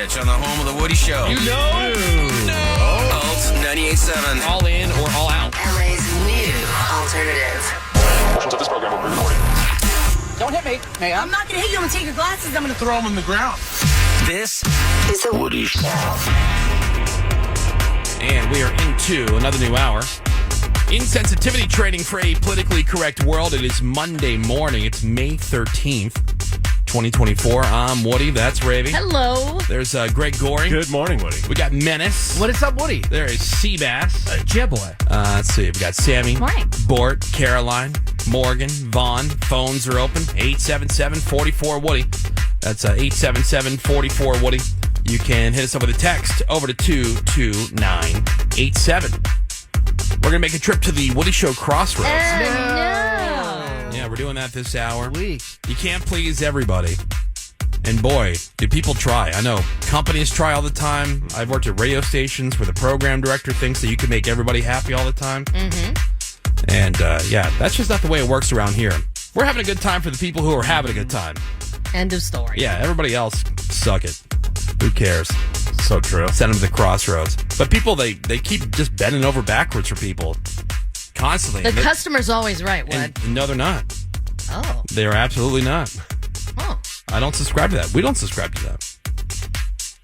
Rich on the home of the Woody Show. You know? No. Alt 98.7. All in or all out. LA's new alternative. Portions of this program will be recorded. Don't hit me, ma'am. I'm not going to hit you. I'm going to take your glasses. I'm going to Throw them on the ground. This Is the Woody Show. And we are into another new hour. Insensitivity training for a politically correct world. It is Monday morning. It's May 13th, 2024. I'm Woody. That's Ravy. Hello. There's Greg Goring. Good morning, Woody. We got Menace. What is up, Woody? There is Seabass. Yeah, boy. Let's see. We got Sammy. Morning. Bort, Caroline, Morgan, Vaughn. Phones are open. 877-44-WOODY. That's 877-44-WOODY. You can hit us up with a text over to 22987. We're going to make a trip to the Woody Show Crossroads. No. Yeah, we're doing that this hour. Week. You can't please everybody. And boy, do people try. I know companies try all the time. I've worked at radio stations where the program director thinks that you can make everybody happy all the time. Mm-hmm. And yeah, that's just not the way it works around here. We're having a good time for the people who are having a good time. End of story. Yeah, everybody else, suck it. Who cares? So true. Send them to the crossroads. But people, they keep just bending over backwards for people constantly. The customer's always right, Wood. And no, they're not. Oh. They are absolutely not. Oh. I don't subscribe to that. We don't subscribe to that.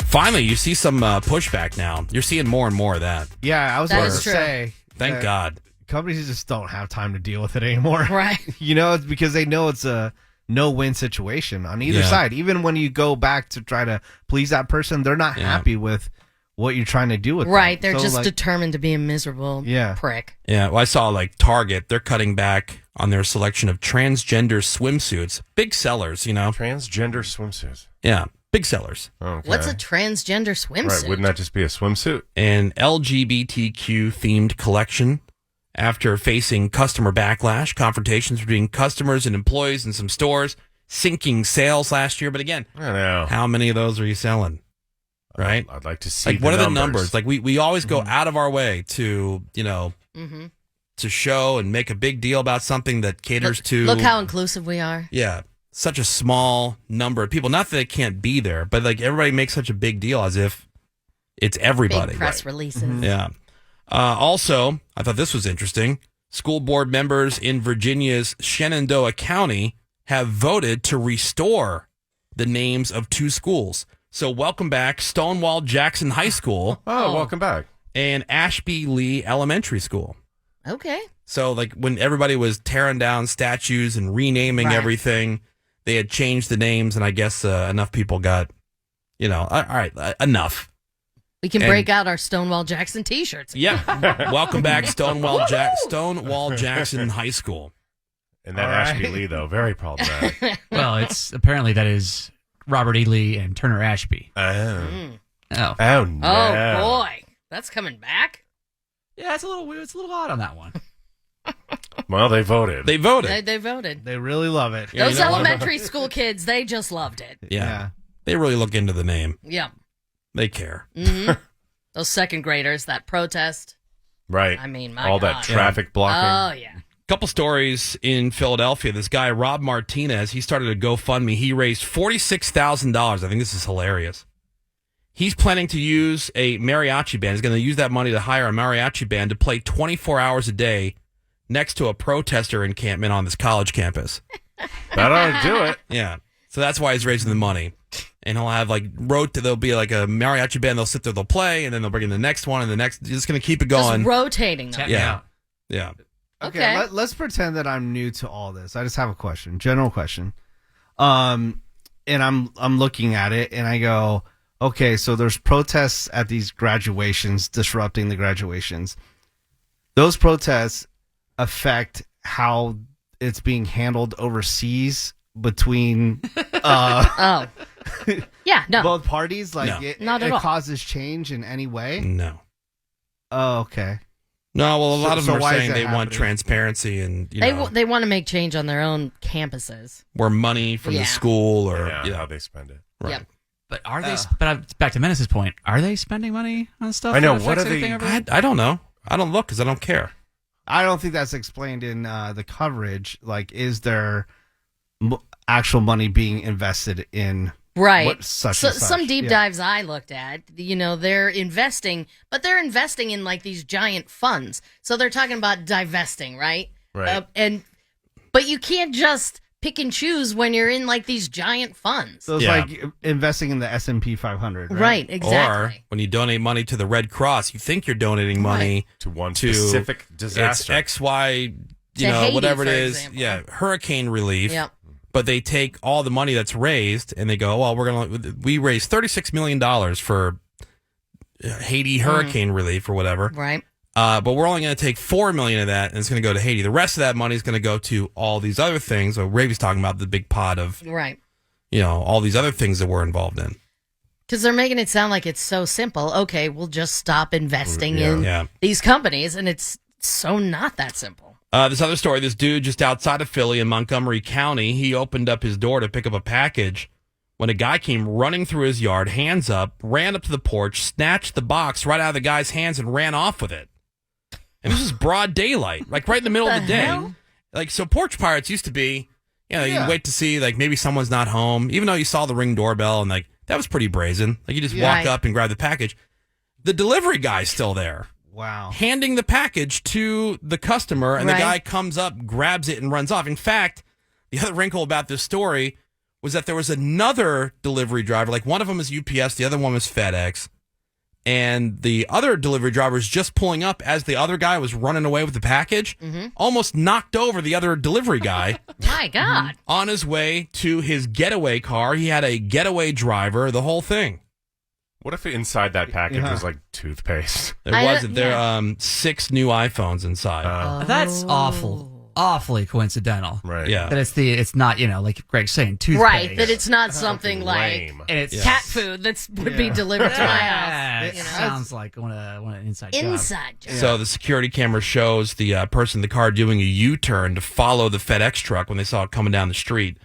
Finally, you see some pushback now. You're seeing more and more of that. Yeah, I was That about is to true. say. Thank that God. Companies just don't have time to deal with it anymore. Right. You know, it's because they know it's a no-win situation on either Yeah. side. Even when you go back to try to please that person, they're not Yeah. happy with what you're trying to do with Right. them. They're So, just like, determined to be a miserable prick. Yeah, well, I saw like Target. They're cutting back on their selection of transgender swimsuits. Big sellers, you know. Transgender swimsuits. Yeah, big sellers. Okay. What's a transgender swimsuit? Right, wouldn't that just be a swimsuit? An LGBTQ themed collection after facing customer backlash, confrontations between customers and employees in some stores, sinking sales last year. But again, I know. how many of those are you selling? Right? I'd like to see Like, what are the numbers? Like, we always go out of our way to, you know, to show and make a big deal about something that caters to. Look how inclusive we are. Yeah. Such a small number of people. Not that they can't be there, but like everybody makes such a big deal as if it's everybody. Big press releases. Yeah. Also, I thought this was interesting. School board members in Virginia's Shenandoah County have voted to restore the names of two schools. So welcome back Stonewall Jackson High School welcome back. and Ashby Lee Elementary School. Okay. So like when everybody was tearing down statues and renaming Right. everything, they had changed the names, and I guess enough people got, you know, all right, enough. We can And- break out our Stonewall Jackson t-shirts. Yeah. Welcome back Stonewall Jackson High School. And that All right. Ashby Lee, though, very problematic. Well, it's apparently that is Robert E. Lee and Turner Ashby. Oh. Oh, Oh, no. Oh, boy. That's coming back. yeah, it's a little weird. It's a little odd on that one. Well, they voted. They voted. They voted. they really love it. Yeah, Those you know what? elementary school kids, they just loved it. Yeah. They really look into the name. Yeah. They care. Those second graders, that protest. Right. I mean, my all God. that traffic blocking. Oh, yeah. Couple stories in Philadelphia. This guy, Rob Martinez, he started a GoFundMe. He raised $46,000. I think this is hilarious. He's planning to use a mariachi band. He's going to use that money to hire a mariachi band to play 24 hours a day next to a protester encampment on this college campus. That ought to do it. Yeah. So that's why he's raising the money. And he'll have there'll be like a mariachi band. They'll sit there, they'll play, and then they'll bring in the next one and the next. He's just going to keep it going. Just rotating them. Yeah. Yeah. Okay. Let's pretend that I'm new to all this. I just have a question, general question. And I'm looking at it and I go, okay, so there's protests at these graduations, disrupting the graduations. Those protests affect how it's being handled overseas between Oh. Yeah, no. both parties. Like No. Not at it all. causes change in any way. No. Oh, okay. No, well, a lot So- of them so are why is saying that they want happening? transparency and, They want to make change on their own campuses. where money from Yeah. the school or, Yeah, how they spend it. right. Yep. But are they? But back to Menace's point, are they spending money on stuff? I know, that what affects are they- anything over there? I don't know. I don't look because I don't care. I don't think that's explained in the coverage. Like, is there actual money being invested in Right. what such so and such. some deep Yeah. dives I looked at, they're investing, but they're investing in like these giant funds. So they're talking about divesting, right? Right. But you can't just pick and choose when you're in like these giant funds. So it's Yeah. like investing in the S&P 500, right? Right, exactly. Or when you donate money to the Red Cross, you think you're donating money To one to specific it's disaster. XY, To Haiti, whatever it for is. example. Yeah, hurricane relief. Yep. But they take all the money that's raised and they go, well, we raised $36 million for Haiti hurricane relief or whatever. Right. But we're only going to take $4 million of that and it's going to go to Haiti. The rest of that money is going to go to all these other things. So Ravi's talking about the big pot of, Right. all these other things that we're involved in. Because they're making it sound like it's so simple. Okay, we'll just stop investing in Yeah. these companies, and it's so not that simple. This other story, this dude just outside of Philly in Montgomery County, he opened up his door to pick up a package when a guy came running through his yard, hands up, ran up to the porch, snatched the box right out of the guy's hands and ran off with it. And this is broad daylight, like right in the middle of the day. hell? Like, so porch pirates used to be, you Yeah. wait to see, like, maybe someone's not home, even though you saw the Ring doorbell and, like, that was pretty brazen. Like, you just Yeah. walk Right. up and grab the package. The delivery guy's still there, Wow. handing the package to the customer, and Right. the guy comes up, grabs it, and runs off. In fact, the other wrinkle about this story was that there was another delivery driver. Like, one of them is UPS, the other one was FedEx. And the other delivery driver was just pulling up as the other guy was running away with the package, almost knocked over the other delivery guy My God. on his way to his getaway car. He had a getaway driver, the whole thing. What if inside that package Yeah. was like toothpaste? There wasn't. There 6 new iPhones inside. That's awfully coincidental. Right. Yeah. That it's not, like Greg's saying, toothpaste. Right, that it's not something like Lame. And it's cat food that would be delivered to my Yeah, house. it You know? sounds like one of an inside job. Inside job. So the security camera shows the person in the car doing a U-turn to follow the FedEx truck when they saw it coming down the street.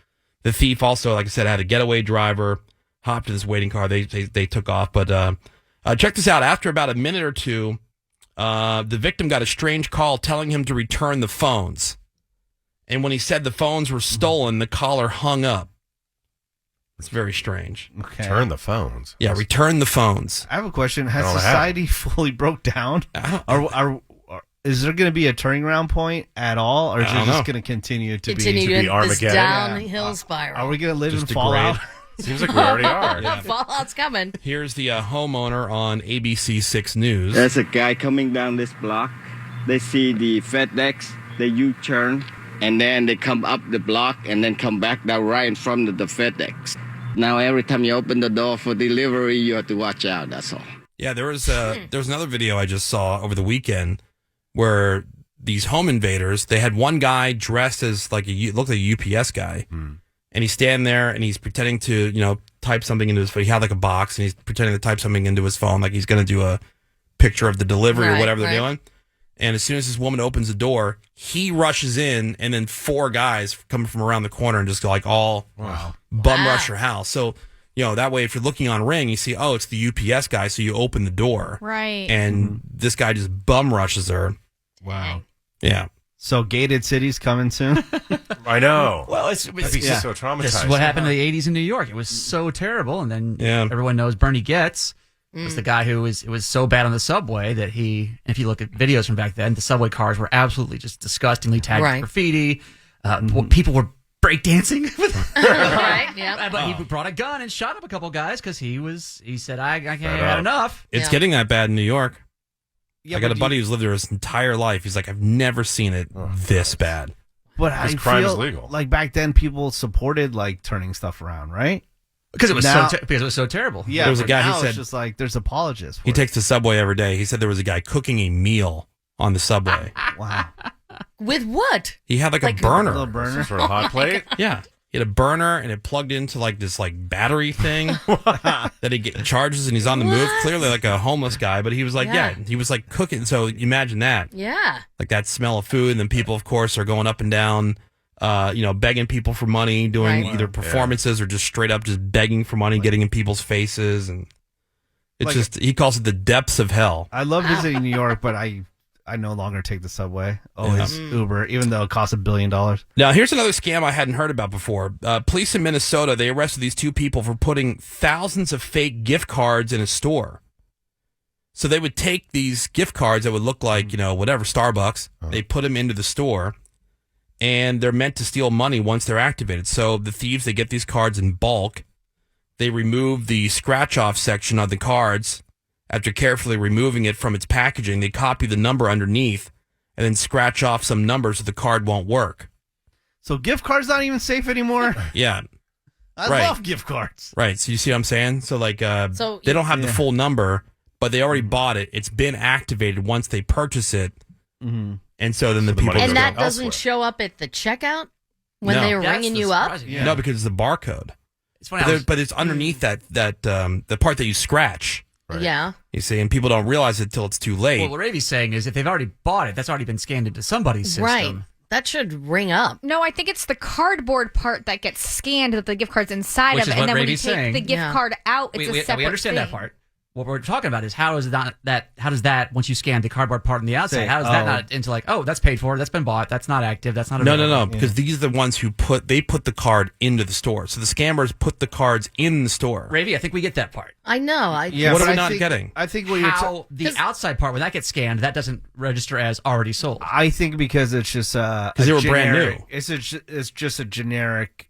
The thief also, like I said, had a getaway driver, hopped in this waiting car. They took off. But check this out. After about a minute or two, the victim got a strange call telling him to return the phones. And when he said the phones were stolen, the caller hung up. It's very strange. Okay. Turn the phones. Yeah, return the phones. I have a question. Has don't have society fully broke down? Is there going to be a turning around point at all, or is I it don't just know. going to continue to Continue be? be this Armageddon. downhill spiral. Are we going to live Just in Fallout? Seems like we already are. Yeah. Fallout's coming. Here's the homeowner on ABC 6 News. There's a guy coming down this block. They see the FedEx, they U-turn, and then they come up the block and then come back down right in front of the FedEx. Now every time you open the door for delivery, you have to watch out, that's all. Yeah, there was another video I just saw over the weekend where these home invaders, they had one guy dressed as looked like a UPS guy. And he's standing there and he's pretending to, type something into his phone. He had like a box and he's pretending to type something into his phone, like he's going to do a picture of the delivery or Right, whatever they're right. doing. And as soon as this woman opens the door, he rushes in, and then 4 guys coming from around the corner and just like all bum rush her house. So, that way, if you're looking on Ring, you see, oh, it's the UPS guy. So you open the door. Right. And this guy just bum rushes her. Wow. Yeah. So gated cities coming soon. I know. Well, That'd be yeah. so traumatizing. This is what happened in the 80s in New York. It was so terrible. And then Yeah. everyone knows Bernie Getz was the guy who it was so bad on the subway that if you look at videos from back then, the subway cars were absolutely just disgustingly tagged with Right. graffiti. People were breakdancing. Right, yeah. But he brought a gun and shot up a couple guys because he said, I can't have enough. It's Yeah. getting that bad in New York. Yeah, I got but a buddy who's lived there his entire life. He's like, I've never seen it this bad. But I Because crime is feel legal. like back then people supported like turning stuff around, right? Because it was Now- because it was so terrible. Yeah, There was a but guy who now said- it's just like there's apologists. For He it. takes the subway every day. He said there was a guy cooking a meal on the subway. Wow. With what? He had like a Like a burner. little burner. Some sort of hot plate. Yeah. He had a burner and it plugged into like this like battery thing that he charges and he's on the move. What? Clearly like a homeless guy, but he was like, Yeah. he was like cooking. So imagine that, Yeah. like that smell of food. And then people, of course, are going up and down, begging people for money, doing Right. either performances or just straight up just begging for money, getting in people's faces. And it's Like- just, he calls it the depths of hell. I love visiting New York, but I I no longer take the subway. Always Uber, even though it costs $1 billion. Now, here's another scam I hadn't heard about before. Police in Minnesota, they arrested these two people for putting thousands of fake gift cards in a store. So they would take these gift cards that would look like, whatever, Starbucks. They put them into the store, and they're meant to steal money once they're activated. So the thieves, they get these cards in bulk. They remove the scratch-off section of the cards. After carefully removing it from its packaging, they copy the number underneath and then scratch off some numbers so the card won't work. So gift cards not even safe anymore? Yeah. I Right. love gift cards. Right. So you see what I'm saying? So So they don't have the full number, but they already bought it. It's been activated once they purchase it. Mm-hmm. And so then the the people... money and goes that elsewhere. doesn't show up at the checkout when No. they're That's ringing the you up? surprising- Yeah. No, because it's the barcode. It's funny. But it's underneath that the part that you scratch, Right. Yeah. you see, and people don't realize it till it's too late. Well, what Ravi's saying is if they've already bought it, that's already been scanned into somebody's system. Right. That should ring up. No, I think it's the cardboard part that gets scanned that the gift card's inside Which of is it, what and then when you Ravi's take saying. the gift Yeah. card out, it's a separate we understand that thing. part. What we're talking about is how does that once you scan the cardboard part on the outside, Say, how does that oh. not into like, oh, that's paid for, that's been bought, that's not active, that's not No, available. because these are the ones who put the card into the store. So the scammers put the cards in the store. Ravi, I think we get that part. I know. Yeah, What are but we I not think- getting? I think what you're How the outside part, when that gets scanned, that doesn't register as already sold. I think because it's just because they were brand new. It's just a generic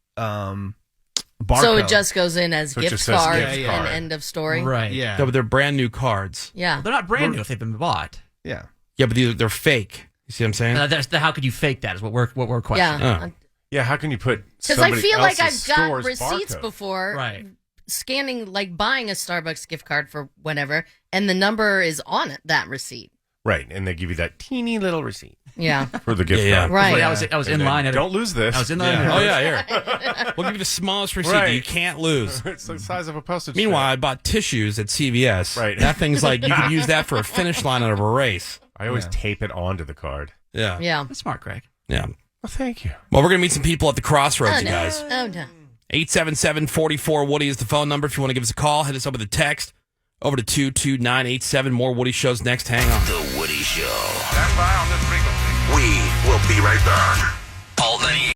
barcode. So it just goes in as So it gift just says card gift and card. end of story. Right. yeah No, but they're brand new cards. Yeah. They're not brand new if they've been bought. yeah. Yeah, but they're fake. You see what I'm saying? How could you fake that is what we're questioning. Yeah. Oh. Yeah, how can you put Because I somebody feel like I've else's got store's receipts barcode? before Right. scanning, like buying a Starbucks gift card for whatever, and the number is on it, that receipt. Right, and they give you that teeny little receipt Yeah. for the gift Yeah, card. Right. I was And in then, line at don't lose this. I was in line. Yeah. Oh, yeah, here. We'll give you the smallest receipt that you Right. can't lose. It's the size of a postage Meanwhile, I stamp. bought tissues at CVS. Right. That thing's like, you could use that for a finish line of a race. I always tape it onto the card. Yeah. Yeah. That's smart, Craig. Yeah. Well, thank you. Well, we're going to meet some people at the crossroads, Oh, you no. guys. Oh, no. 877-44-WOODY is the phone number if you want to give us a call. Hit us up with a text over to 22987. More Woody shows next. Hang on. The Woody Show. Stand by on this frequency. We will be right back. Alt 98.